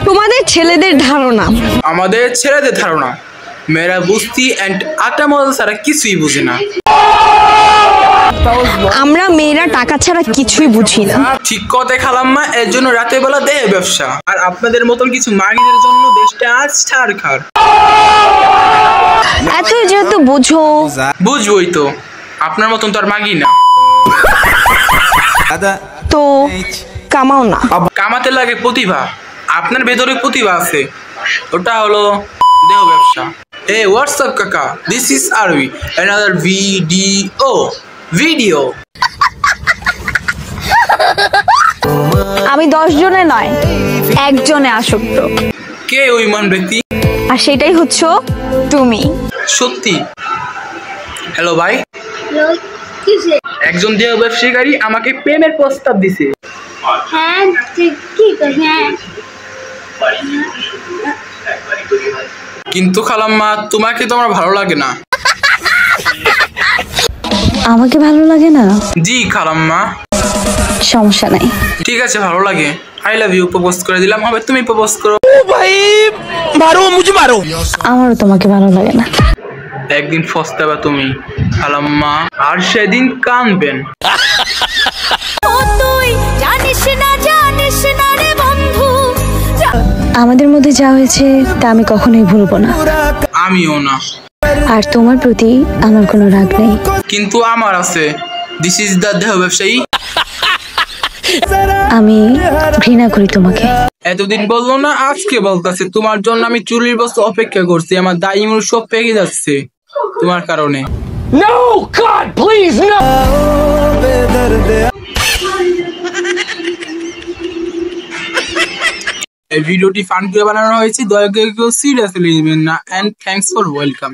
তোমাদের ছেলেদের ধারণা, আমাদের ছেলেদের ধারণা মেয়েরা বুঝতি এন্ড আটা মজা ছাড়া কিছুই বুঝে না। আমরা মেয়েরা টাকা ছাড়া কিছুই বুঝি না। ঠিক কথা খালাম্মা, এর জন্য রাতের বেলা দেহে ব্যবসা, আর আপনাদের মতন কিছু মাগিদের জন্য দেশটা আজ ছাড়খাড়। এতই যেহেতু বুঝো, বুঝবই তো, আপনার মতন তো আর মাগি না। তো কামাও না। কামাতে লাগে প্রতিভা, আপনার ভেতরে প্রতিভা আছে, ওটা হলো দেহ ব্যবসা। Hey, what's up, Kaka? This is Arvi. Another video. আমি 10 জনে নয়, একজনে আসক্ত। কে ওই মান ব্যক্তি? আর সেটাই হচ্ছে তুমি। সত্যি? হ্যালো ভাই, একজন দেহ ব্যবসায়ী আমাকে প্রেমের প্রস্তাব দিছে। হ্যাঁ ঠিক আছে। কিন্তু খালাম্মা, তোমাকে তো আমার ভালো লাগে না। আমাকে ভালো লাগে না? জি খালাম্মা। সমস্যা নাই, ঠিক আছে, ভালো লাগে। আই লাভ ইউ প্রপোজ করে দিলাম, হবে তুমি প্রপোজ করো। ভাই মারো, মুঝে মারো। আমারও তোমাকে ভালো লাগে না। একদিন ফস্তাবা তুমি খালাম্মা, আর সেদিন কানবেন। আমাদের মধ্যে যা হয়েছে তা আমি কখনোই ভুলবো না। আমিও না। আর তোমার প্রতি আমার কোনো রাগ নেই। কিন্তু আমার আছে। দিস ইজ দ্য দেহ ব্যবসায়ী। আমি ঘৃণা করি তোমাকে। এতদিন বললো না, আজকে বলতেছে। তোমার জন্য আমি 40 বছর অপেক্ষা করছি, আমার দায়ী মূল সব পেকে যাচ্ছে তোমার কারণে। No, God, please, no. এই ভিডিওটি ফান করে বানানো হয়েছে, দয়া করে কেউ সিরিয়াসলি নেবেন না। And thanks for welcome.